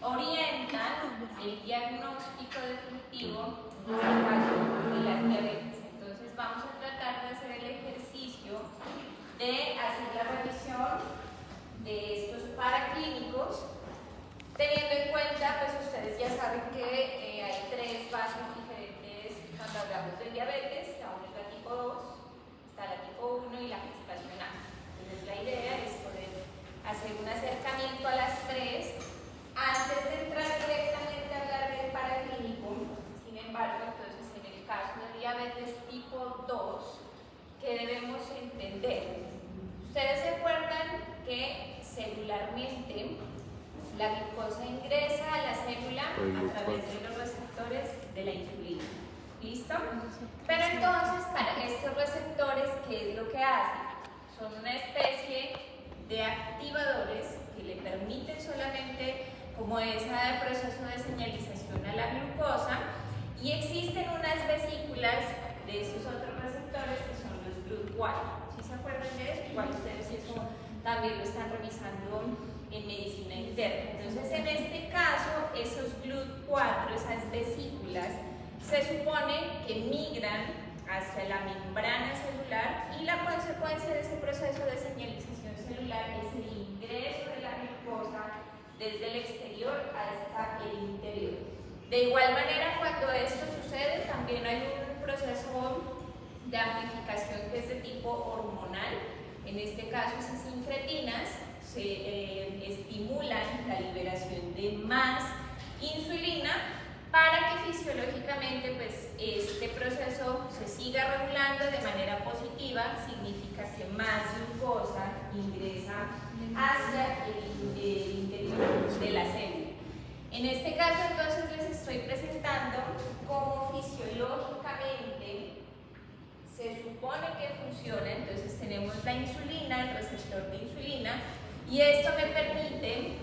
orientan el diagnóstico definitivo, en este caso de las diabetes. Entonces vamos a tratar de hacer el ejercicio de hacer la revisión de estos paraclínicos, teniendo en cuenta, pues ustedes ya saben que hay tres bases diferentes cuando hablamos de diabetes. Aún es la tipo 2, está la tipo 1 y la gestacional. Entonces la idea es poder hacer un acercamiento a las tres antes de entrar directamente a hablar del paraclínico. Sin embargo, entonces en el caso de diabetes tipo 2, ¿qué debemos entender? Ustedes se acuerdan que celularmente la glucosa ingresa a la célula a través de los receptores de la insulina. ¿Listo? Pero entonces, para estos receptores, ¿qué es lo que hacen? Son una especie de activadores que le permiten solamente como ese proceso de señalización a la glucosa, y existen unas vesículas de esos otros receptores que son los GLUT4. ¿Sí se acuerdan de eso? Igual ustedes eso también lo están revisando en medicina interna. Entonces, en este caso, esos GLUT4, esas vesículas, se supone que migran hacia la membrana celular, y la consecuencia de ese proceso de señalización celular es el ingreso de la glucosa desde el exterior hasta el interior. De igual manera, cuando esto sucede, también hay un proceso de amplificación que es de tipo hormonal. En este caso, esas incretinas se estimulan la liberación de más insulina para que fisiológicamente pues, este proceso se siga regulando de manera positiva. Significa que más glucosa ingresa hacia el interior de la célula. En este caso, entonces, les estoy presentando cómo fisiológicamente se supone que funciona. Entonces tenemos la insulina, el receptor de insulina, y esto me permite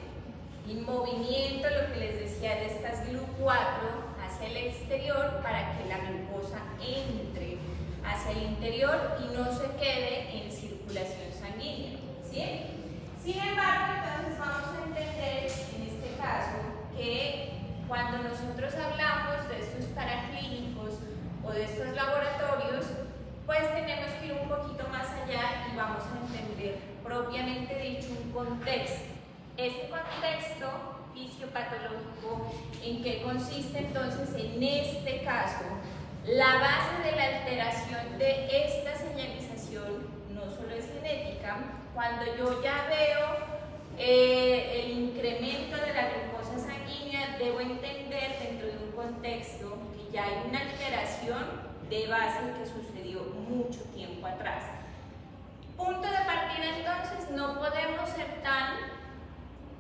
el movimiento, lo que les decía, de estas GLUT4 hacia el exterior para que la glucosa entre hacia el interior y no se quede en circulación sanguínea, ¿sí? Sin embargo, entonces vamos a entender en este caso que cuando nosotros hablamos de estos paraclínicos o de estos laboratorios, pues tenemos que ir un poquito más allá y vamos a entender propiamente dicho un contexto. Este contexto fisiopatológico, ¿en qué consiste entonces? En este caso, la base de la alteración de esta señalización no solo es genética. Cuando yo ya veo el incremento de la glucosa sanguínea, debo entender dentro de un contexto que ya hay una alteración de base que sucedió mucho tiempo atrás. Punto de partida, entonces, no podemos ser tan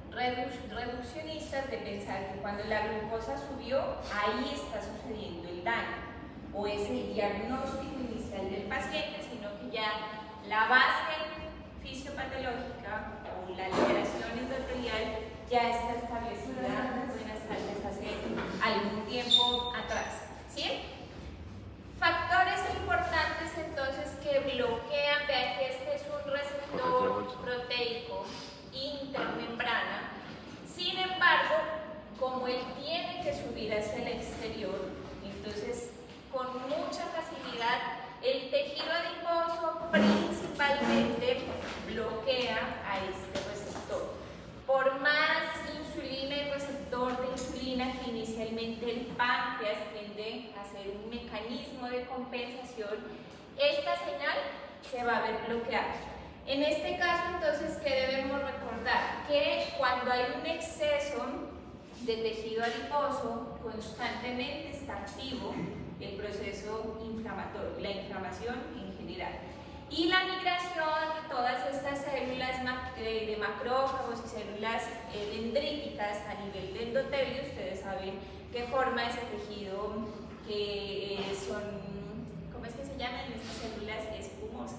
reduccionistas de pensar que cuando la glucosa subió, ahí está sucediendo el daño o es el diagnóstico inicial del paciente, sino que ya la base fisiopatológica o la alteración endotelial ya está establecida, buenas tardes, hace algún tiempo atrás, ¿sí? Factores importantes entonces que bloquean, vean que este es un receptor proteico intermembrana. Sin embargo, como él tiene que subir hacia el exterior, entonces con mucha facilidad el tejido adiposo principalmente bloquea a este receptor. Por más insulina y receptor de insulina que inicialmente el páncreas tiende a hacer un mecanismo de compensación, esta señal se va a ver bloqueada. En este caso, entonces, ¿qué debemos recordar? Que cuando hay un exceso de tejido adiposo, constantemente está activo el proceso inflamatorio, la inflamación en general. Y la migración de todas estas células de macrófagos y células dendríticas a nivel de endotelio, ustedes saben que forma ese tejido que son, ¿cómo es que se llaman estas células espumosas?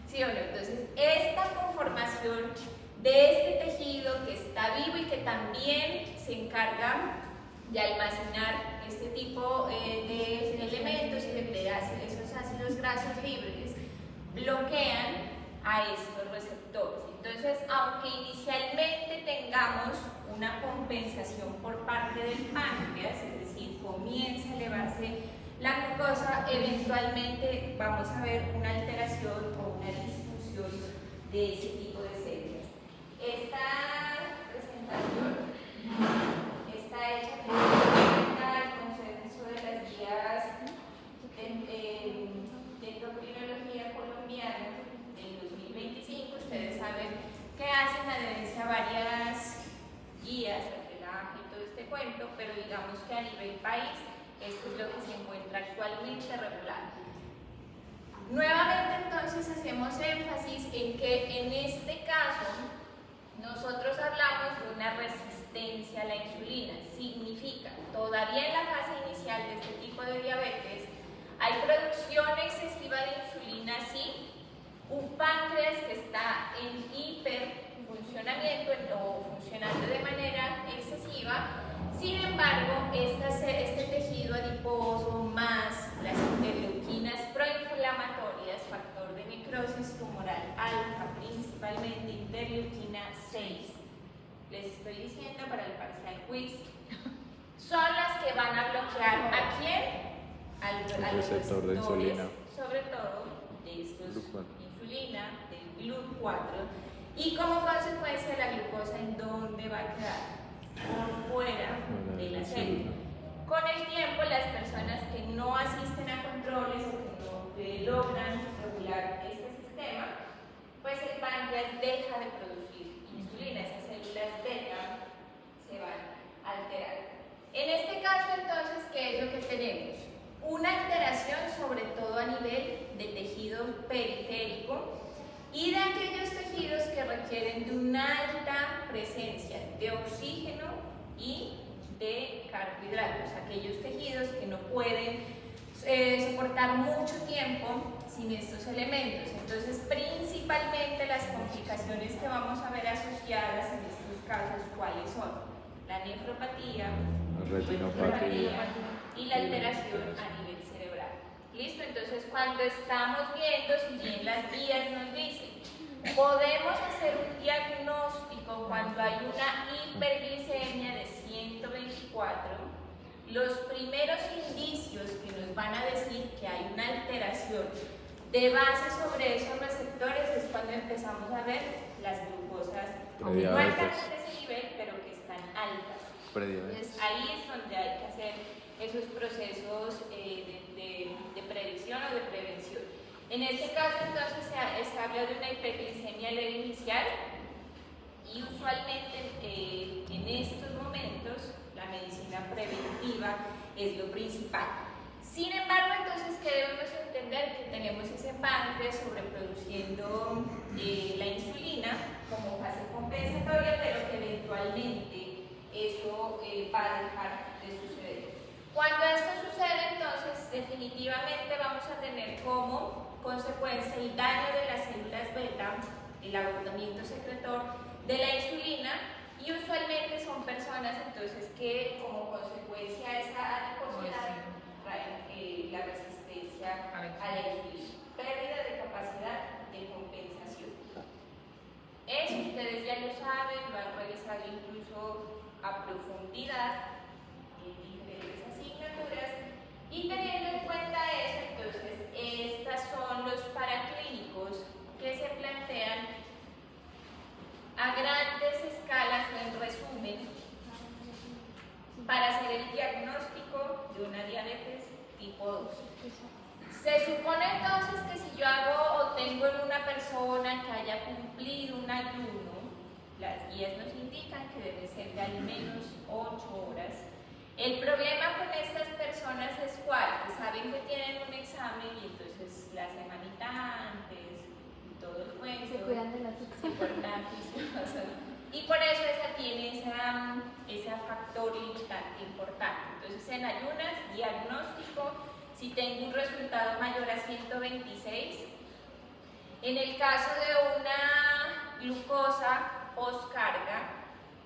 ¿Sí o no? Entonces, esta conformación de este tejido que está vivo y que también se encarga de almacenar este tipo de elementos y de esos ácidos grasos libres, bloquean a estos receptores. Entonces, aunque inicialmente tengamos una compensación por parte del páncreas, es decir, comienza a elevarse la glucosa, eventualmente vamos a ver una alteración o una disfunción de ese tipo de células. Esta presentación está hecha con el consenso de las guías de endocrinología colombiana del 2025. Ustedes saben que hacen adherencia a varias guías, refrelaje y todo este cuento, pero digamos que a nivel país esto es lo que se encuentra actualmente regulado. Nuevamente entonces hacemos énfasis en que en este caso nosotros hablamos de una resistencia a la insulina. Significa, todavía en la fase inicial de este tipo de diabetes hay producción excesiva de insulina, sí, un páncreas que está en hiperfuncionamiento o funcionando de manera excesiva. Sin embargo, este tejido adiposo más las interleuquinas proinflamatorias, factor de necrosis tumoral alfa, principalmente interleuquina 6, les estoy diciendo para el parcial quiz, son las que van a bloquear ¿a quién? Al receptor de insulina, sobre todo de estos insulina, del GLUT4, y como consecuencia la glucosa ¿en dónde va a quedar? Por fuera de la célula. Con el tiempo, las personas que no asisten a controles o que no logran regular este sistema, pues el páncreas deja de producir insulina, esas células beta se van a alterar. En este caso, entonces, ¿qué es lo que tenemos? Una alteración sobre todo a nivel de tejido periférico y de aquellos tejidos que requieren de una alta presencia de oxígeno y de carbohidratos, aquellos tejidos que no pueden soportar mucho tiempo sin estos elementos. Entonces, principalmente las complicaciones que vamos a ver asociadas en estos casos, ¿cuáles son? La nefropatía, la retinopatía y la alteración a nivel cerebral. ¿Listo? Entonces, cuando estamos viendo, si bien las guías nos dicen, podemos hacer un diagnóstico cuando hay una hiperglicemia de 124, los primeros indicios que nos van a decir que hay una alteración de base sobre esos receptores es cuando empezamos a ver las glucosas, aunque no alcanzan ese nivel, pero que están altas. Entonces, ahí es donde hay que hacer esos procesos de predicción o de prevención. En este caso, entonces, se habla de una hiperglicemia leve inicial y usualmente en estos momentos la medicina preventiva es lo principal. Sin embargo, entonces, ¿qué debemos entender? Que tenemos ese páncreas sobreproduciendo la insulina como fase compensatoria, pero que eventualmente eso va a dejar de suceder. Cuando esto sucede, entonces, definitivamente vamos a tener como consecuencia el daño de las células beta, el agotamiento secretor de la insulina, y usualmente son personas entonces que como consecuencia de esa adiposidad traen la resistencia a la insulina, pérdida de capacidad de compensación. Eso ustedes ya lo saben, lo han revisado incluso a profundidad en diferentes asignaturas, y teniendo en cuenta eso, entonces estos son los paraclínicos que se plantean a grandes escalas o en resumen para hacer el diagnóstico de una diabetes tipo 2. Se supone entonces que si yo hago o tengo en una persona que haya cumplido un ayuno, las guías nos indican que debe ser de al menos 8 horas. El problema con estas personas es cuál, que saben que tienen un examen y entonces la semanita antes y todo el cuento. Se cuidan de las importantes. Y por eso esa tiene ese factor limitante importante. Entonces en ayunas, diagnóstico, si tengo un resultado mayor a 126, en el caso de una glucosa postcarga,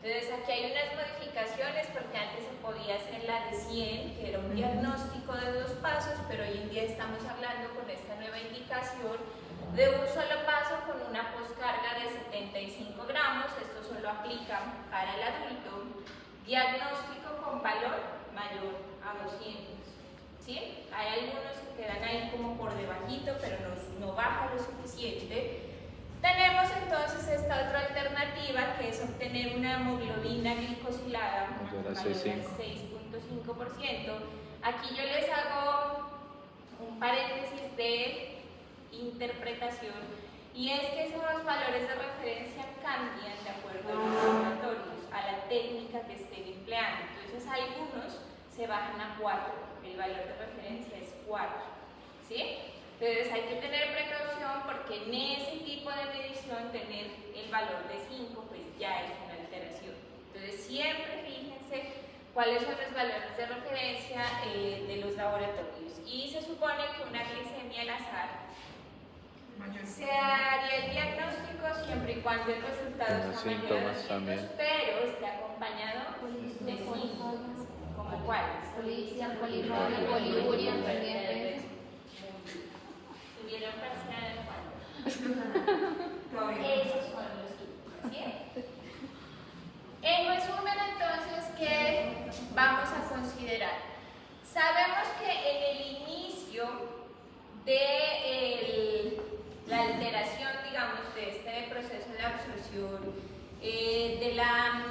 entonces aquí hay unas modificaciones porque antes se podía hacer la de 100, que era un diagnóstico de 2 pasos, pero hoy en día estamos hablando con esta nueva indicación de un solo paso con una postcarga de 75 gramos, esto solo aplica para el adulto. Diagnóstico con valor mayor a 200. ¿Sí? Hay algunos que quedan ahí como por debajito, pero no baja lo suficiente. Tenemos entonces esta otra alternativa, que es obtener una hemoglobina glicosilada mayor a 6.5%. Aquí yo les hago un paréntesis de interpretación, y es que esos valores de referencia cambian de acuerdo a los laboratorios, a la técnica que estén empleando. Entonces algunos se bajan a 4, el valor de referencia es 4, ¿sí? Entonces hay que tener precaución, porque en ese tipo de medición tener el valor de 5 pues ya es una alteración. Entonces siempre fíjense cuáles son los valores de referencia de los laboratorios. Y se supone que una glicemia al azar se haría el diagnóstico siempre y cuando el resultado sea mayor a 200, pero esté acompañado de síntomas, como cuáles. Polipsia, poliuria, también. ¿Tuvieron parcial cuándo? Esos son los síntomas, ¿sí? En resumen, entonces, ¿qué vamos a considerar? Sabemos que en el inicio de la alteración, digamos, de este proceso de absorción de la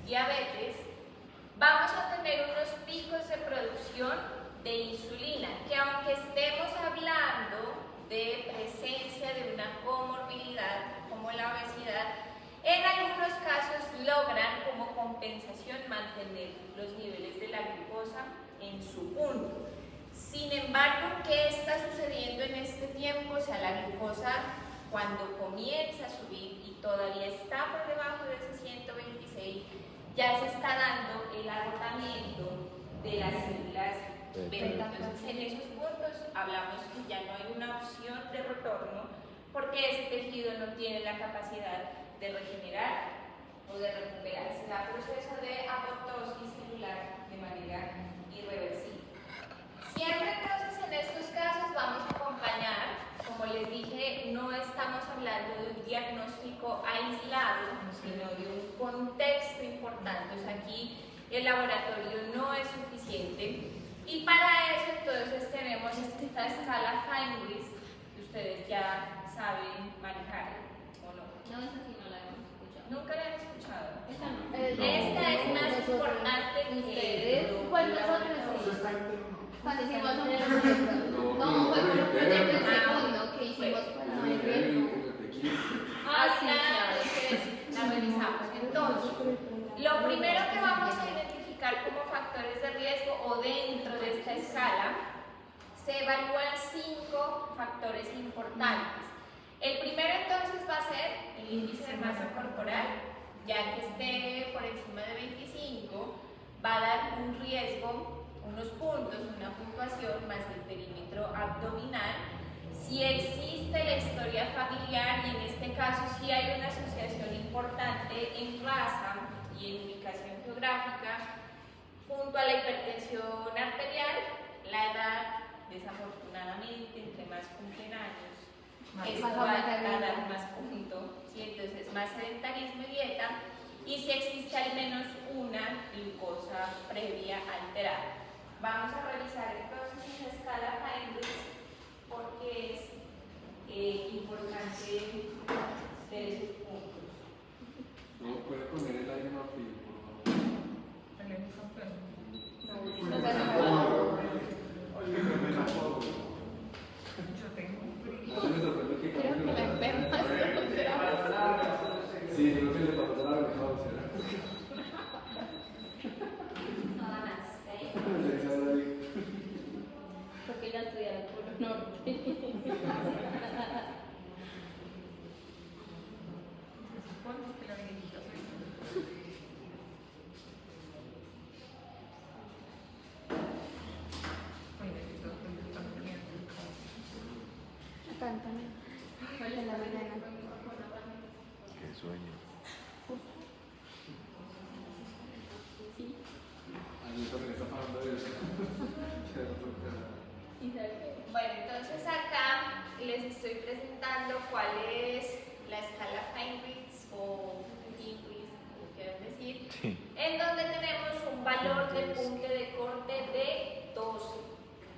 diabetes, vamos a tener unos picos de producción de insulina, que aunque estemos hablando de presencia de una comorbilidad como la obesidad, en algunos casos logran como compensación mantener los niveles de la glucosa en su punto. Sin embargo, ¿qué está sucediendo en este tiempo? O sea, la glucosa, cuando comienza a subir y todavía está por debajo de ese 126, ya se está dando el agotamiento de las células beta. Entonces, en esos puntos hablamos que ya no hay una opción de retorno, porque ese tejido no tiene la capacidad de regenerar o de recuperarse. Se da proceso de apoptosis celular de manera irreversible. Siempre entonces en estos casos vamos a acompañar, como les dije, no estamos hablando de un diagnóstico aislado, sino de un contexto importante. O sea, aquí el laboratorio no es suficiente, y para eso entonces tenemos esta escala Feinrichs, que ustedes ya saben manejar, ¿o no? No, esa sí no la hemos escuchado. ¿Nunca la han escuchado? Esa no. Esta es más importante que ustedes. Pues nosotros sí. Cuando hicimos un proyecto. No, fue por un proyecto el segundo que hicimos para sí, claro, la revisamos. Entonces, lo primero que vamos a identificar como factores de riesgo, o dentro de esta escala, se evalúan 5 factores importantes. El primero entonces va a ser el índice de masa corporal, ya que esté por encima de 25, va a dar un riesgo, unos puntos, una puntuación más el perímetro abdominal. Si existe la historia familiar, y en este caso sí hay una asociación importante en raza y en ubicación geográfica, junto a la hipertensión arterial, la edad, desafortunadamente, entre más cumplen años, esto va a dar más punto, ¿sí? Entonces más sedentarismo y dieta, y si existe al menos una glucosa previa alterada. Vamos a revisar entonces la escala Feinrichs, porque es importante ver esos puntos. ¿No puede poner el aire más frío, por favor? Yo tengo un frío. A mí me sorprende que Creo que la enferma sí, creo que le pasó la mejor, Nada más, ¿eh? porque ella estudia el Polo Norte. ¿Cuántos que la dirigí? Oye, eso está bien. Acá también. Hola, la mañana. Qué sueño. Sí. A mí también está pasando de eso. Bueno, entonces acá les estoy presentando cuál es la escala Feinrichs o Feinrichs, como quieran decir, Sí. en donde valor de punto de corte de 12.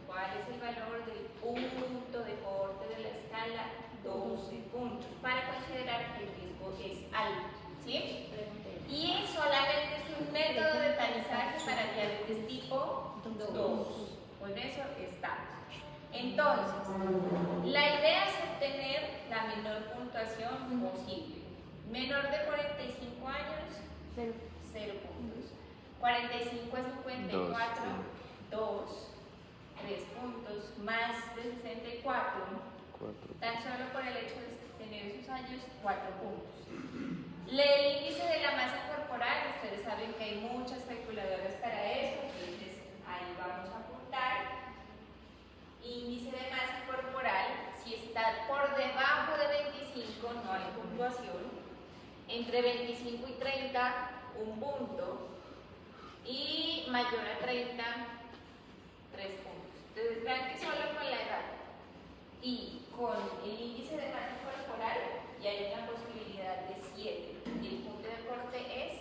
¿Cuál es el valor del punto de corte de la escala? 12 puntos, para considerar que el riesgo es alto, ¿sí? Y solamente es un método de tamizaje para diabetes tipo 2. Con eso estamos. Entonces, la idea es obtener la menor puntuación posible. Menor de 45 años, 0 puntos. 45 a 54, 2. 3 puntos. Más de 64, tan solo por el hecho de tener esos años, 4 puntos. El índice de la masa corporal, ustedes saben que hay muchas calculadoras para eso, entonces ahí vamos a apuntar. Índice de masa corporal, si está por debajo de 25 no hay puntuación, entre 25 y 30 un punto, y mayor a 30 3 puntos. Entonces vean que solo con la edad y con el índice de masa corporal ya hay una posibilidad de 7 y el punto de corte es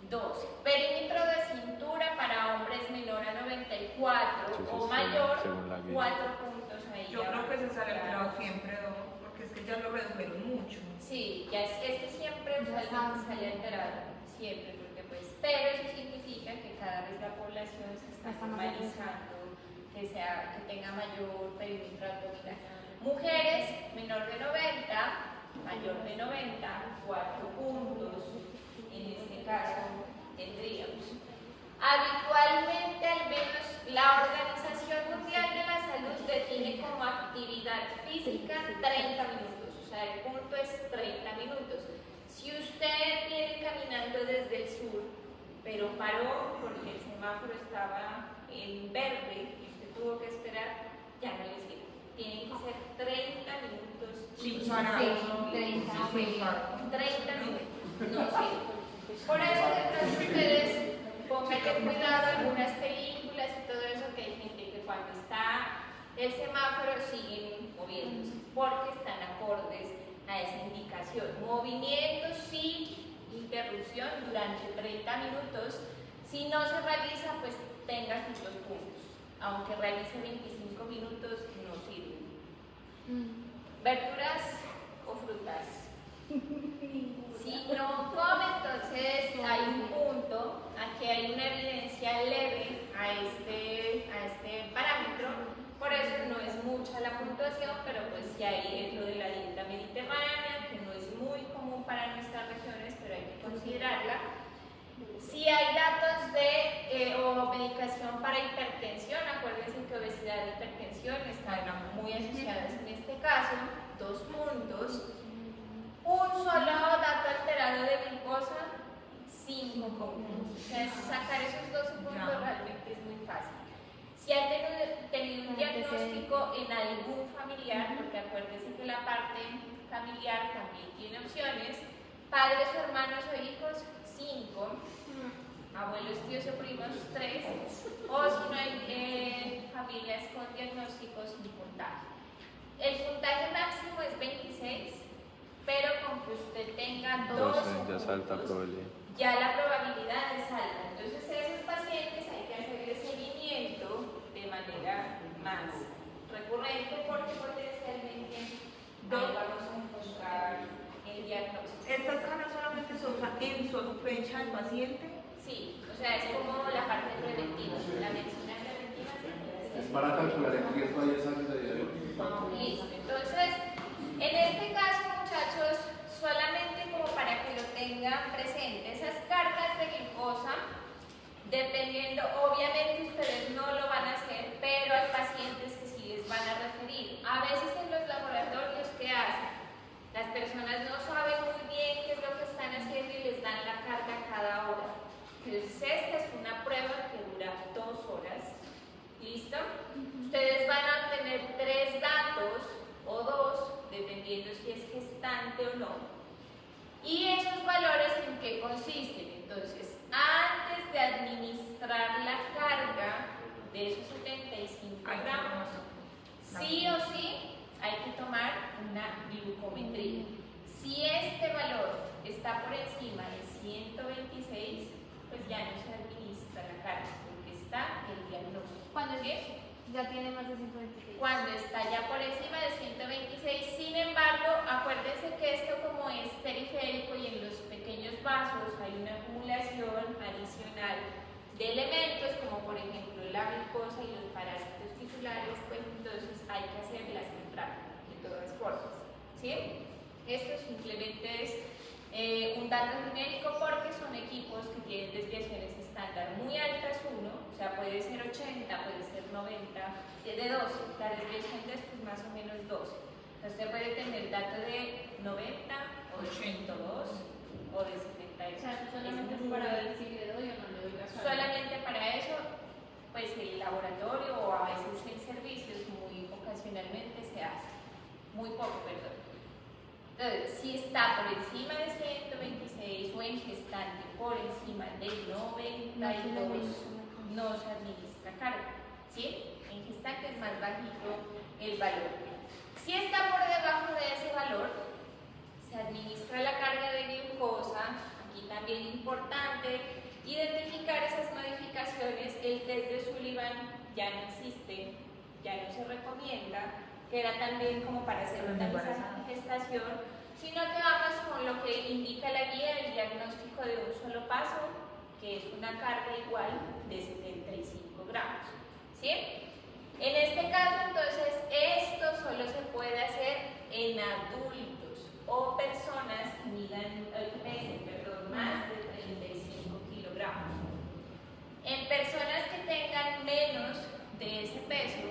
12. Perímetro de cintura para hombres menor a 94 o mayor, 4 puntos ahí. Yo creo que ese sale alterado siempre, ¿no? Porque es que ya lo redujeron mucho. Sí, ya este siempre usualmente sale alterado, siempre, porque pues, pero eso significa que cada vez la población se está normalizando, que tenga mayor perímetro abdominal. Mujeres menor de 90, mayor de 90, 4 puntos. En este caso tendríamos. Habitualmente, al menos la Organización Mundial de la Salud define como actividad física 30 minutos, o sea, el punto es 30 minutos. Si usted viene caminando desde el sur, pero paró porque el semáforo estaba en verde y usted tuvo que esperar, ya no le sirve. Tienen que ser 30 minutos. Sí, para 30 minutos, no sirve. Por eso, entonces, ustedes pónganle cuidado en algunas películas y todo eso, que hay gente que cuando está el semáforo siguen moviéndose, porque están acordes a esa indicación. Movimiento sin interrupción durante 30 minutos. Si no se realiza, pues tenga sus 2 puntos. Aunque realice 25 minutos, no sirve. ¿Verduras o frutas? Si no come, entonces hay un punto. Aquí hay una evidencia leve a este parámetro. Por eso no es mucha la puntuación, pero pues sí hay lo de la dieta mediterránea, que no es muy común para nuestras regiones, pero hay que considerarla. Si hay datos de o medicación para hipertensión, acuérdense que obesidad e hipertensión están muy asociadas en este caso, 2 puntos. Un solo dato alterado de glucosa, 5 puntos. O sea, sacar esos 12 puntos realmente es muy fácil. Si han tenido un diagnóstico en algún familiar, porque acuérdense que la parte familiar también tiene opciones, padres o hermanos o hijos, 5, abuelos, tíos o primos, 3, o si no hay familias con diagnósticos, un puntaje. El puntaje máximo es 26, pero con que usted tenga 12 ya salta probabilidad. ya la probabilidad es alta. Entonces, esos pacientes hay que hacerle seguimiento de manera más recurrente, porque potencialmente ahí vamos a encontrar el diagnóstico. ¿Esta escala solamente se usa en sospecha del paciente? Sí, o sea, es como la parte preventiva. La medicina preventiva Es para calcular el riesgo a 10 años de diabetes. Listo. Entonces, en este caso, muchachos, solamente como para que lo tengan presente, esas cargas de glucosa, dependiendo, obviamente ustedes no lo van a hacer, pero hay pacientes que sí les van a referir. A veces en los laboratorios, ¿qué hacen? Las personas no saben muy bien qué es lo que están haciendo y les dan la carga cada hora. Entonces, esta es una prueba que dura 2 horas. ¿Listo? Ustedes van a obtener 3 datos o 2, dependiendo si es gestante o no. ¿Y esos valores en qué consisten? Entonces, antes de administrar la carga de esos 75 gramos, sí o sí hay que tomar una glucometría. Si este valor está por encima de 126, pues ya no se administra la carga, porque está el diagnóstico. Cuando ¿Sí? ya tiene más de 126. Cuando está ya por encima de 126, sin embargo, acuérdense que esto como es periférico y en los pequeños vasos hay una acumulación adicional de elementos como por ejemplo la glucosa y los parásitos tisulares, pues entonces hay que hacerlas entrar de todas formas, ¿sí? Esto simplemente es un dato numérico porque son equipos que tienen desviaciones estándar muy altas, o sea, puede ser 80, puede ser 90, de 12, la desviación de esto es más o menos 12. Entonces usted puede tener datos de 90 o de 102 o de 78. O sea, solamente para ver si le doy o no le doy la carga. Solamente para eso, pues el laboratorio o a veces el servicio muy ocasionalmente se hace, muy poco, perdón. Entonces, si está por encima de 126 o en gestante por encima de 92, no se administra carga, ¿sí? En gestante es más bajito el valor. Si está por debajo de ese valor, se administra la carga de glucosa. Aquí también importante identificar esas modificaciones. El test de Sullivan ya no existe, ya no se recomienda, que era también como para hacer una gestación, sino que vamos con lo que indica la guía del diagnóstico de un solo paso, que es una carga igual de 75 gramos, ¿sí? En este caso, entonces, esto solo se puede hacer en adultos o personas que pesen más de 35 kilogramos. En personas que tengan menos de ese peso,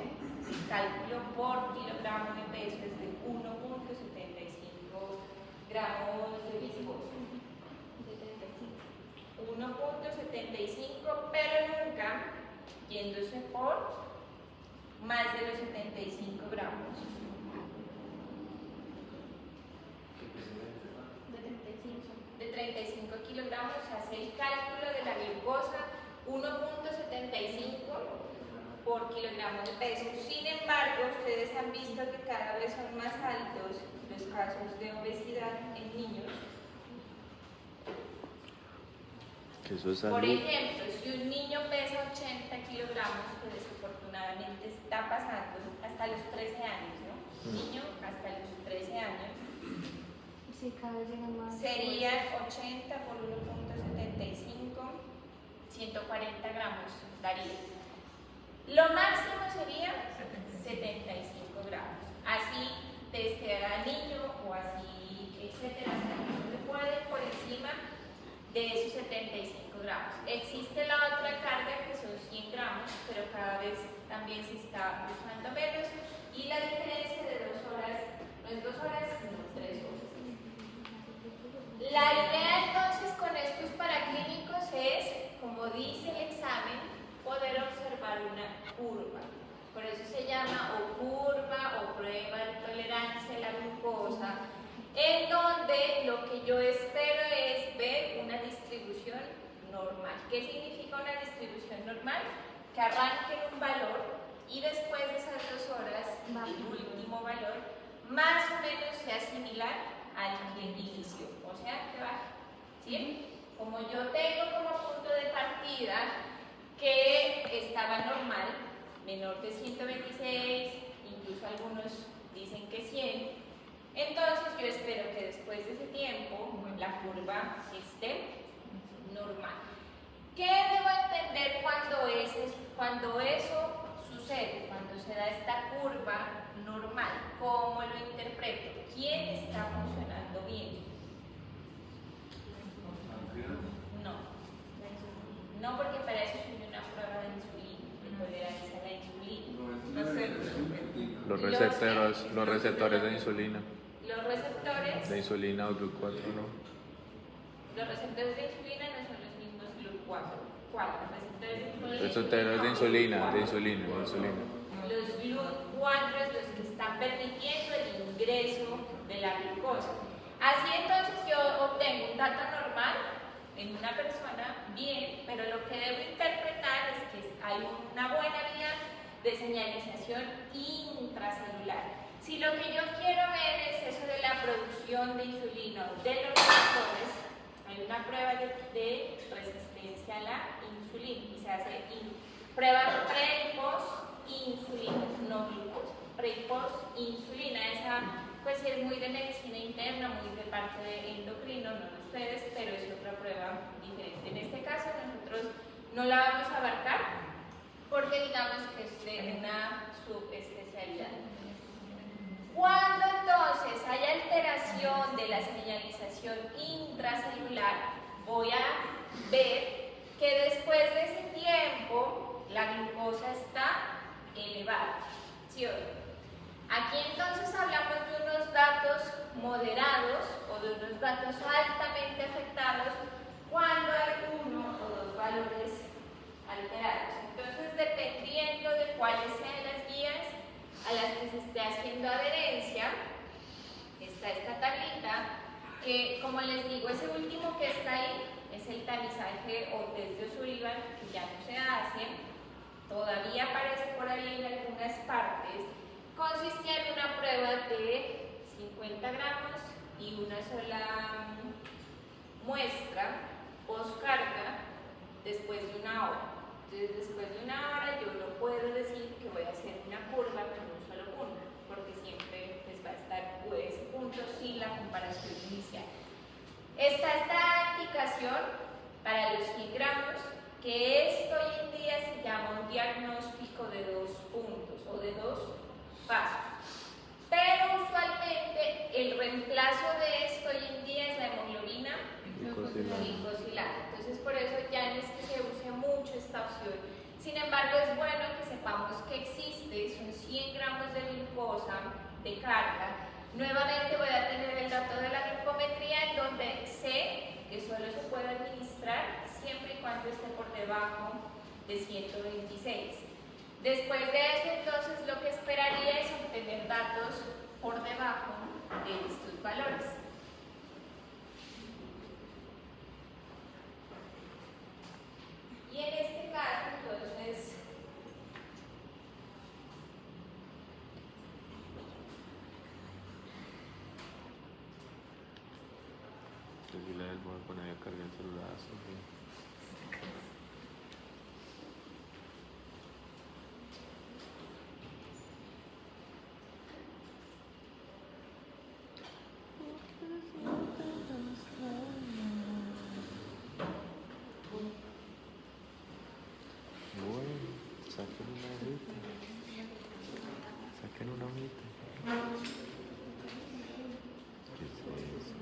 el cálculo por kilogramo de peso es de 1.75 gramos de glucosa. 1.75, pero nunca yéndose por más de los 75 gramos. De 35 kilogramos hace el cálculo de la glucosa 1.75 por kilogramo de peso. Sin embargo, ustedes han visto que cada vez son más altos los casos de obesidad en niños. Que eso es Por salud. ejemplo, si un niño pesa 80 kilogramos, que desafortunadamente está pasando hasta los 13 años, ¿no? Un niño hasta los 13 años, Sí, cada vez llega más. sería 80 por 1.75, 140 gramos daría. Lo máximo sería 75 gramos. Así testea niño o así, etcétera, no se puede por encima de esos 75 gramos. Existe la otra carga que son 100 gramos, pero cada vez también se está usando menos y la diferencia de 2 horas, no es 2 horas, sino 3 horas. La idea entonces con estos paraclínicos es, como dice el examen, poder observar una curva. Por eso se llama o curva o prueba de tolerancia a la glucosa, en donde lo que yo espero es ver una distribución normal. ¿Qué significa una distribución normal? Que arranque en un valor y después de esas 2 horas, el último valor, más o menos sea similar al que inició, o sea, que baja, ¿sí? Como yo tengo como punto de partida que estaba normal, menor de 126, incluso algunos dicen que 100, entonces yo espero que después de ese tiempo la curva esté normal. ¿Qué debo entender cuando eso sucede, cuando se da esta curva normal? ¿Cómo lo interpreto? ¿Quién está funcionando bien? No, porque para eso es una prueba de insulina, de tolerancia a la insulina. Los receptores de insulina. Los receptores De insulina o GLUT4, ¿no? Los receptores de insulina no son los mismos GLUT4. ¿Cuál? Los Receptores de insulina, de insulina. Los GLUT4 es los que están permitiendo el ingreso de la glucosa. Así entonces yo obtengo un dato normal en una persona bien, pero lo que debo interpretar es que hay una buena vía de señalización intracelular. Si lo que yo quiero ver es eso de la producción de insulina o de los receptores, hay hay una prueba de resistencia a la insulina y se hace prueba pre y post insulina, no glucosa, pre y post insulina. Esa pues sí es muy de medicina interna, muy de parte de endocrino, no de ustedes, pero es otra prueba diferente. En este caso nosotros no la vamos a abarcar porque digamos que es de una subespecialidad. Cuando entonces hay alteración de la señalización intracelular, voy a ver que después de ese tiempo la glucosa está elevada, ¿sí o no? Aquí entonces hablamos de unos datos moderados o de unos datos altamente afectados cuando hay uno o dos valores alterados. Entonces, dependiendo de cuáles sean las guías a las que se esté haciendo adherencia, está esta tablita que, como les digo, ese último que está ahí es el tamizaje o test de O'Sullivan, que ya no se hace, todavía aparece por ahí en algunas partes. Consistía en una prueba de 50 gramos y una sola muestra postcarga después de una hora. Entonces, después de una hora yo no puedo decir que voy a hacer una curva con un solo punto, porque siempre pues, va a estar ese punto sin la comparación inicial. Está esta indicación para los 100 gramos, que esto hoy en día se llama un diagnóstico de 2 puntos o de 2 pasos. Pero usualmente el reemplazo de esto hoy en día es la hemoglobina glicosilada. Entonces por eso ya no es que se use mucho esta opción. Sin embargo es bueno que sepamos que existe, son 100 gramos de glucosa de carga. Nuevamente voy a tener el dato de la glucometría en donde sé que solo se puede administrar siempre y cuando esté por debajo de 126. Después de eso, entonces, lo que esperaría es obtener datos por debajo de estos valores. Y en este caso, entonces, Entonces le voy a poner a cargar el celular. Saquen una hojita. Saquen una hojita. ¿Qué es eso?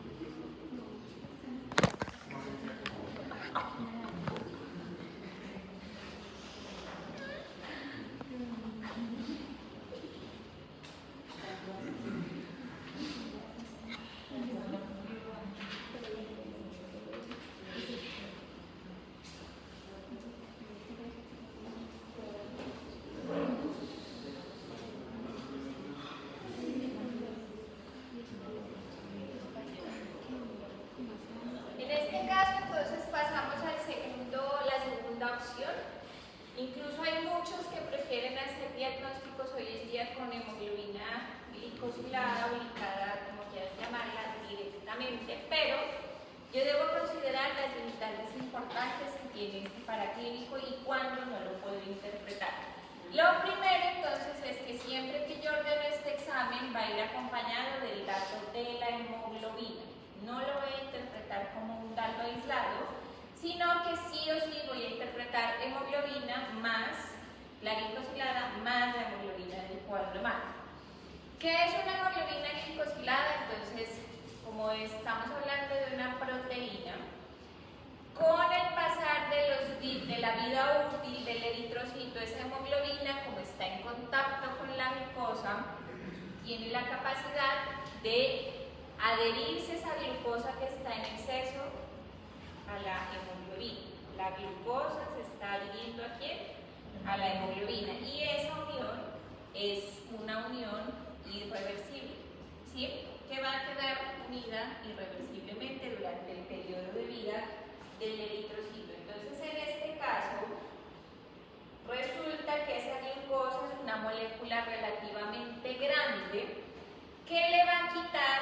en este caso, entonces, pasamos a la segunda opción. Incluso hay muchos que prefieren hacer diagnósticos hoy en día con hemoglobina glicosilada o glicada, como quieran llamarla, directamente, pero yo debo considerar las limitantes importantes que tiene este paraclínico y cuándo no lo puedo interpretar. Lo primero, entonces, es que siempre que yo ordeno este examen va a ir acompañado del dato de la hemoglobina. No lo voy a interpretar como un dato aislado, sino que sí o sí voy a interpretar hemoglobina más la glicosilada más la hemoglobina del cuadro magro. ¿Qué es una hemoglobina glicosilada? Entonces, como estamos hablando de una proteína, con el pasar de la vida útil del eritrocito, esa hemoglobina, como está en contacto con la glucosa, tiene la capacidad de adherirse esa glucosa que está en exceso a la hemoglobina. La glucosa se está adhiriendo ¿a quién? A la hemoglobina. Y esa unión es una unión irreversible, ¿sí? Que va a quedar unida irreversiblemente durante el periodo de vida del eritrocito. Entonces, en este caso, resulta que esa glucosa es una molécula relativamente grande que le va a quitar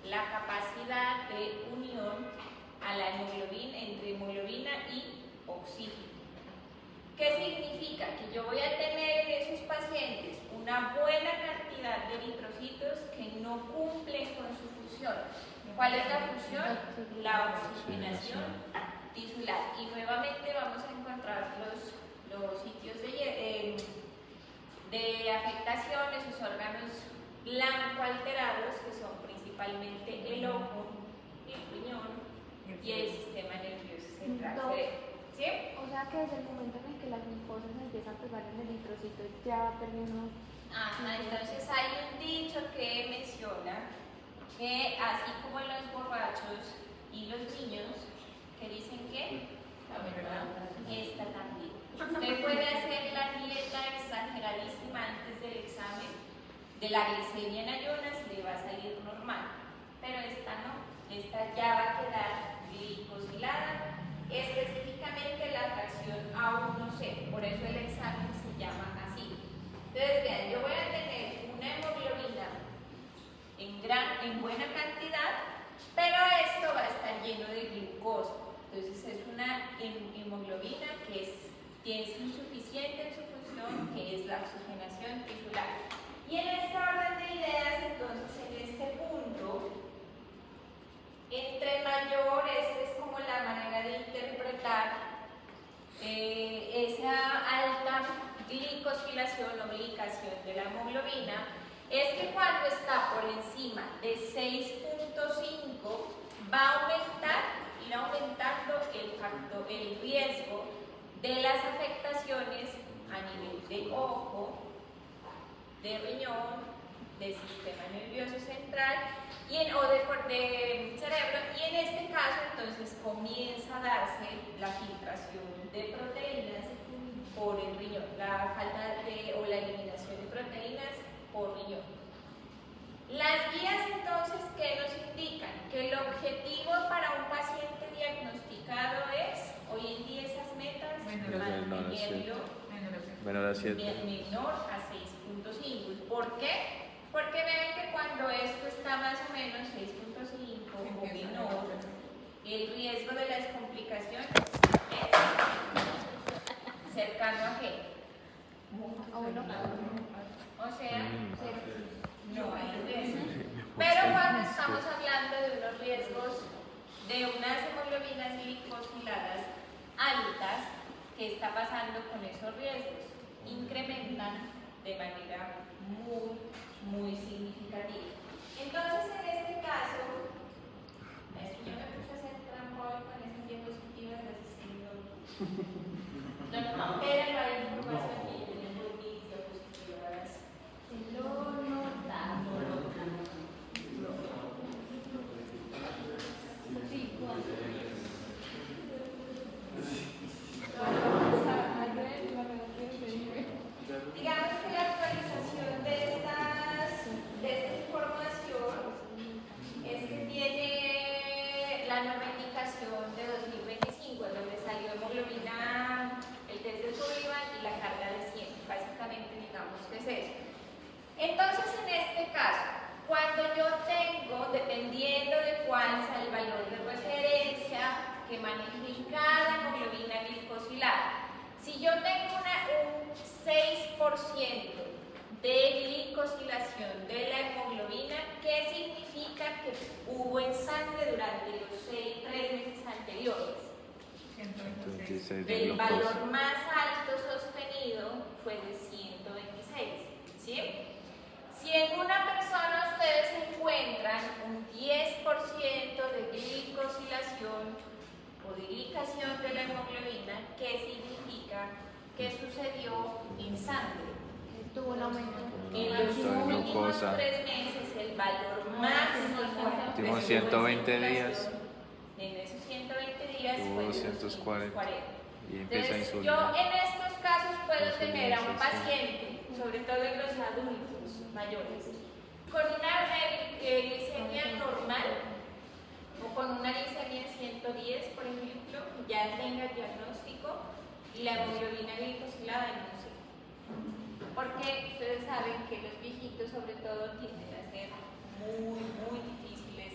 la capacidad de unión significa que yo voy a tener en esos pacientes una buena cantidad de eritrocitos que no cumplen con su función. ¿Cuál es la función? La oxigenación tisular. Y nuevamente vamos a encontrar los sitios de afectación, esos órganos blanco alterados, que son principalmente el ojo, el riñón y el sistema nervioso central. ¿Sí? O sea que desde el momento en el que la glucosa se empieza a pegar en el eritrocito ya va perdiendo. Entonces hay un dicho que menciona que así como los borrachos y los niños, que dicen que la verdad esta también. Usted puede hacer la dieta exageradísima antes del examen de la glicemia en ayunas y le va a salir normal, pero esta no, esta ya va a quedar glicosilada, específicamente la fracción A1C, por eso el examen se llama así. Entonces vean, yo voy a tener una hemoglobina en buena cantidad, pero esto va a estar lleno de glucosa. Entonces es una hemoglobina que tiene insuficiente en su función, que es la oxigenación tisular. Y en este orden de ideas, entonces en este punto, entre mayor, esta es como la manera de interpretar esa alta glicosilación o glicación de la hemoglobina, es que cuando está por encima de 6.5 va a ir aumentando el riesgo de las afectaciones a nivel de ojo, de riñón, del sistema nervioso central o de cerebro, y en este caso entonces comienza a darse la filtración de proteínas por el riñón, la falta o la eliminación de proteínas por riñón. Las guías entonces, ¿qué nos indican? Que el objetivo para un paciente diagnosticado es, hoy en día esas metas, mantenerlo menor a 6.5. ¿Por qué? Porque ven que cuando esto está más o menos 6.5 o menor, el riesgo de las complicaciones es cercano a qué? O sea, no hay riesgo. Pero cuando estamos hablando de unos riesgos de unas hemoglobinas glicosiladas altas, ¿qué está pasando con esos riesgos? Incrementan de manera muy significativa. Entonces, en este caso, yo me puse a hacer trampa con esas diapositivas, pero hay información que yo tengo mis diapositivas. Lo notamos. Digamos que la actualización de esta información es que tiene la nueva indicación de 2025, en donde salió hemoglobina, el test de Sullivan y la carga de 100. Básicamente, digamos que es eso. Entonces, en este caso, cuando yo tengo, dependiendo de cuál sea el valor de referencia que maneje cada hemoglobina glicosilada, si yo tengo un 6% de glicosilación de la hemoglobina, ¿qué significa que hubo en sangre durante los 3 meses anteriores? 126 de El glucosa. valor más alto sostenido fue de 126, ¿sí? Si en una persona ustedes encuentran un 10% de glicosilación o de glicación de la hemoglobina, ¿qué significa? ¿Qué sucedió en sangre? Tuvo un aumento. En los últimos 3 meses, el valor máximo Últimos 120 días. En esos 120 días Tuvo fue de 240. Y empieza a Entonces, yo insulina. en estos casos puedo Insulina, tener a un sí. paciente, sobre todo en los adultos mayores, con una glicemia normal o con una glicemia en 110, por ejemplo, ya tenga el diagnóstico y la hemoglobina glicosilada en 11. Porque ustedes saben que los viejitos, sobre todo, tienden a ser muy difíciles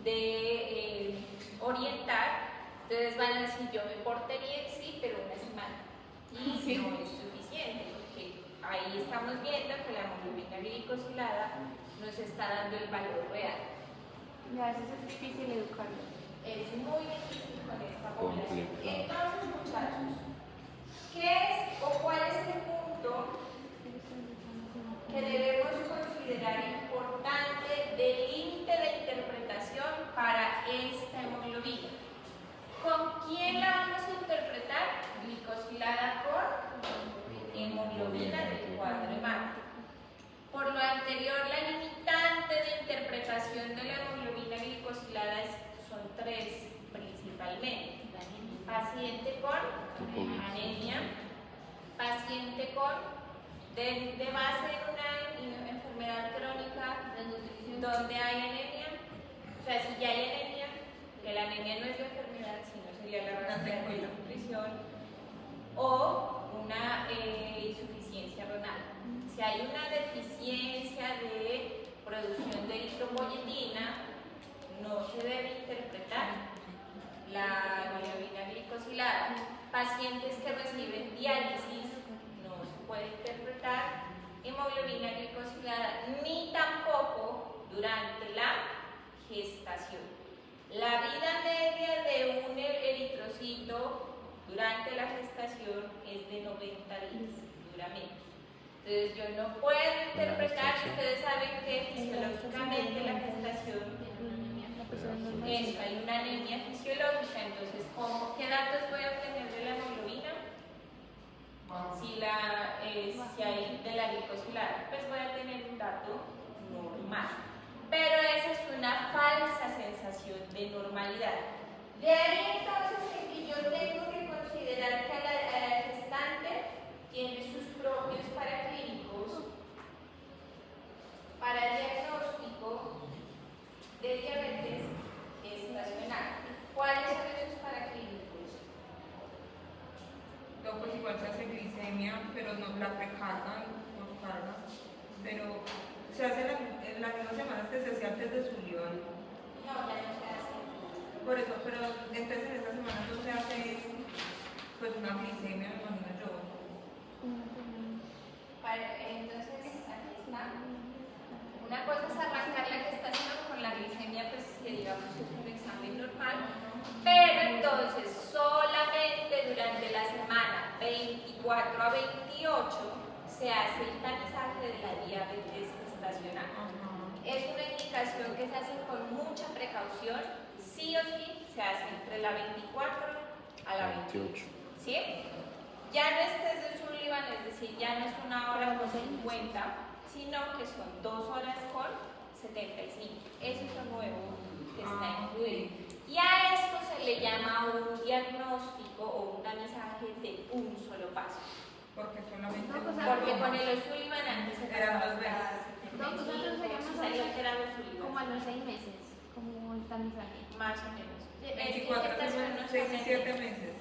de orientar. Entonces van a decir, yo me porté bien, sí, pero una semana. y no es suficiente, porque ahí estamos viendo que la hemoglobina glicosilada nos está dando el valor real. Y a veces es difícil educarlo. Es muy difícil con esta población. Complicado. Entonces, muchachos, ¿qué es o cuál es el punto que debemos considerar importante del límite de interpretación para esta hemoglobina? ¿Con quién la vamos a interpretar? Glicosilada con hemoglobina del cuadro hemático. Por lo anterior, la limitante de interpretación de la hemoglobina glicosilada son tres principalmente. Paciente con anemia, paciente con de base en una enfermedad crónica donde hay anemia, o sea, si ya hay anemia, que la anemia no es de enfermedad, sino sería la razón de nutrición, o una insuficiencia renal. Si hay una deficiencia de producción de eritropoyetina, no se debe interpretar la hemoglobina glicosilada. Pacientes que reciben diálisis, no se puede interpretar hemoglobina glicosilada, ni tampoco durante la gestación. La vida media de un eritrocito durante la gestación es de 90 días, dura menos. Entonces yo no puedo interpretar, ustedes saben que fisiológicamente la gestación, eso, hay una anemia fisiológica, entonces ¿qué datos voy a obtener de la hemoglobina? Si hay de la glicosilada, pues voy a tener un dato normal. Pero esa es una falsa sensación de normalidad. De ahí entonces en que yo tengo que considerar que la gestante tiene sus propios paraclínicos para el diagnóstico de diabetes gestacional. ¿Cuáles son esos paraclínicos? No, pues igual se hace glicemia, pero no la precarga, poscarga. Pero se hace en las mismas semanas que se hacía antes de Sullivan. No, ya no se hace. Por eso, pero entonces en esta semana no se hace pues una glicemia, me imagino yo. Entonces, aquí está. Una cosa es arrancar la gestación con la glicemia, pues que digamos es un examen normal, pero entonces solamente durante la semana 24 a 28 se hace el tamizaje de la diabetes gestacional. Es una indicación que se hace con mucha precaución, sí o sí se hace entre la 24 a la 28. ¿Sí? Ya no es test de Sullivan, es decir, ya no es 1 hora con 50, sino que son 2 horas con 75. Eso es lo nuevo que está incluido. Y a esto se le llama un diagnóstico o un tamizaje de un solo paso. Porque solamente. Porque con el Sullivan antes eran 2 veces. Nosotros seríamos como a los 6 meses, como el tamizaje. Más o menos. 24, 6 y 7 meses.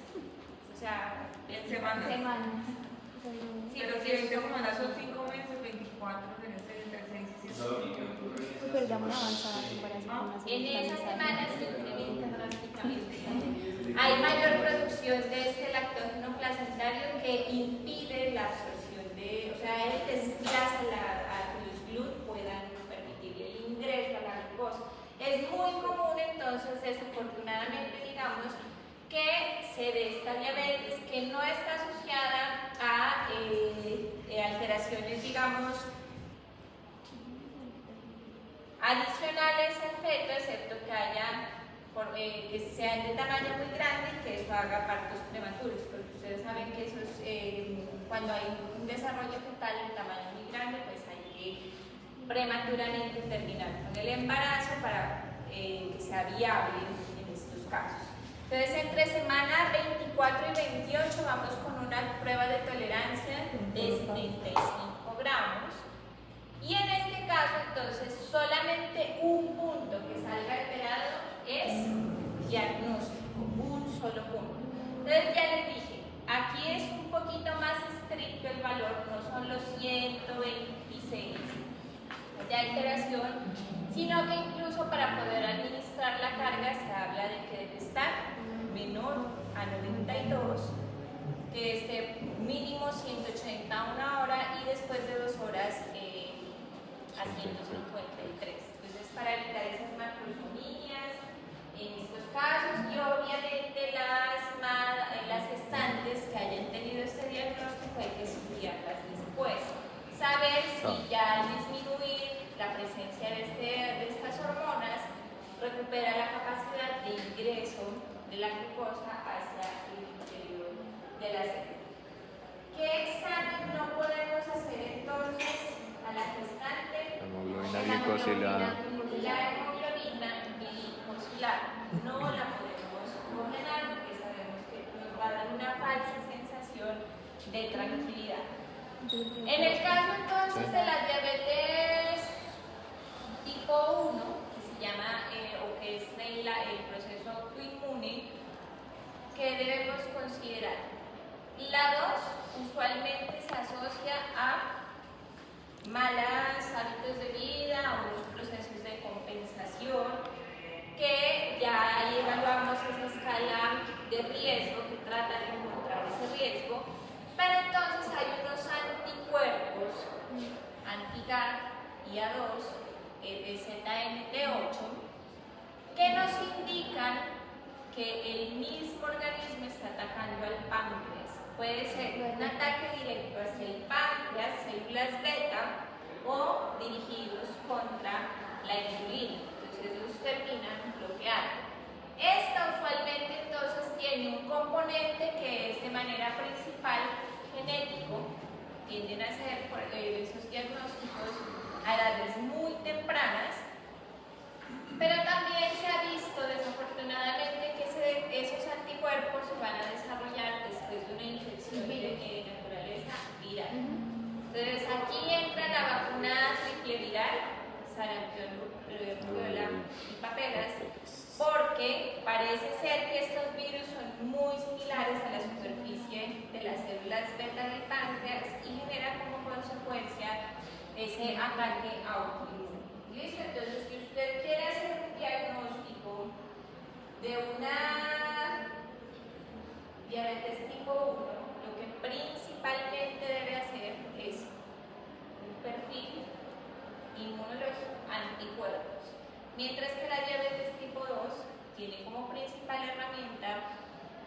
O sea, En semanas. Sí, Pero si 20 semanas son 5 meses, 24 debe ser entre 6 y 7. Pero ya muy avanzada en comparación con las en esas otras. semanas se incrementa drásticamente. Hay mayor producción de este lactógeno placentario que impide la absorción de, o sea, él desplaza a que los GLUT puedan permitir el ingreso a la glucosa. Es muy común entonces, desafortunadamente, digamos, que se dé esta diabetes que no está asociada a alteraciones, digamos, adicionales al feto, excepto que haya que sean de tamaño muy grande y que eso haga partos prematuros, porque ustedes saben que eso es, cuando hay un desarrollo fetal en tamaño muy grande, pues hay que prematuramente terminar con el embarazo para que sea viable en estos casos. Entonces, entre semana 24 y 28 vamos con una prueba de tolerancia de 75 gramos. Y en este caso, entonces, solamente un punto que salga alterado es diagnóstico, un solo punto. Entonces, ya les dije, aquí es un poquito más estricto el valor, no son los 126 de alteración, sino que incluso para poder administrar la carga se habla de que debe estar menor a 92 que esté mínimo 180 a 1 hora y después de 2 horas a 153. Entonces, para evitar esas macrosomías en estos casos, y obviamente las gestantes que hayan tenido este diagnóstico hay que estudiarlas después. Saber si ya al disminuir la presencia de estas hormonas recupera la capacidad de ingreso de la glucosa hacia el interior de la célula. ¿Qué examen no podemos hacer entonces a la gestante? Hemoglobina glicosilada. La hemoglobina glicosilada no la podemos congelar porque sabemos que nos va a dar una falsa sensación de tranquilidad. En el caso entonces de la diabetes tipo 1, que se llama o que es el proceso autoinmune, ¿qué debemos considerar? La 2 usualmente se asocia a malos hábitos de vida, a unos procesos de compensación, que ya ahí evaluamos esa escala de riesgo que trata de encontrar ese riesgo, pero entonces hay unos anticuerpos, anti-GAD y A2, de ZNT8, que nos indican que el mismo organismo está atacando al páncreas. Puede ser un ataque directo hacia el páncreas, células beta, o dirigidos contra la insulina. Entonces los terminan bloqueando. Esta usualmente entonces tiene un componente que es de manera principal genético. Tienden a ser esos diagnósticos a edades muy tempranas, pero también se ha visto desafortunadamente que esos anticuerpos se van a desarrollar después de una infección de naturaleza viral. Entonces aquí entra la vacuna triple viral, sarampión, rubiola y paperas, porque parece ser que estos virus son muy similares a la superficie de las células beta del páncreas y generan como consecuencia ese ataque autoinmune. ¿Listo? Entonces, si usted quiere hacer un diagnóstico de una diabetes tipo 1, lo que principalmente debe hacer es un perfil inmunológico, anticuerpos. Mientras que la diabetes tipo 2 tiene como principal herramienta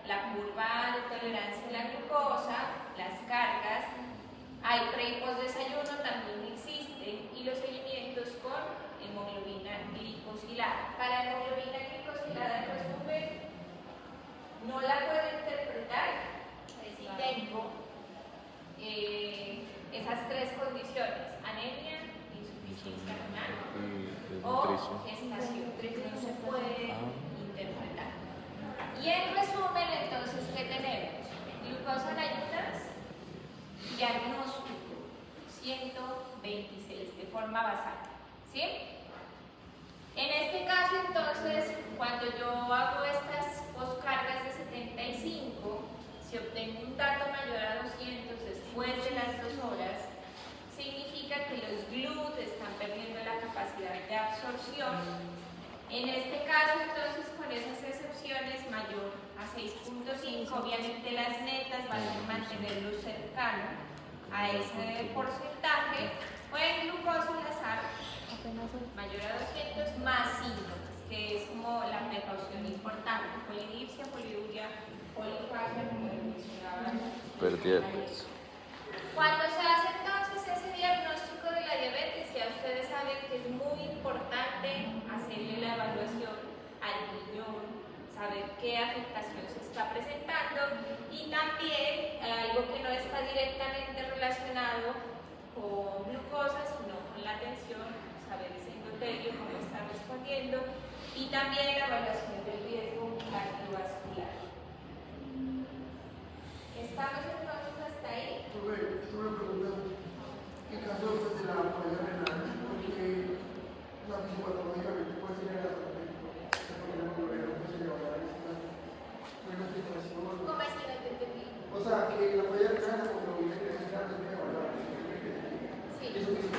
la curva de tolerancia a la glucosa, las cargas, hay pre y post desayuno, también existen, y los seguimientos con hemoglobina glicosilada. Para hemoglobina glicosilada, en resumen, no la puedo interpretar si tengo esas 3 condiciones: anemia, insuficiencia renal o gestación. No se puede interpretar. Y en resumen, entonces, ¿qué tenemos? Glucosa en ayunas, diagnóstico 126 de forma basal. ¿Sí? En este caso, entonces, cuando yo hago estas poscargas de 75, si obtengo un dato mayor a 200 después de las 2 horas, significa que los GLUT están perdiendo la capacidad de absorción. En este caso, entonces, con esas excepciones mayor a 6.5, obviamente las netas van a mantenerlo cercano a ese porcentaje, o en glucosa lazar mayor a 200 más síntomas, que es como la precaución importante: polidipsia, poliuria, polifagia, como mencionaba. Pérdida de peso. Cuando se hace entonces ese diagnóstico de la diabetes, ya ustedes saben que es muy importante hacerle la evaluación al riñón, saber qué afectación se está presentando, y también algo que no está directamente relacionado con glucosa, sino con la tensión, saber ese endotelio, cómo está respondiendo, y también la evaluación del riesgo cardiovascular. ¿Estamos entonces hasta ahí? Es una pregunta. ¿Qué caso es de la falla renal? Porque la fisiopatológicamente puede ser la una situación. ¿Cómo es que no te entendí? O sea, que la falla renal, la hemoglobina que es grande, Sí. eso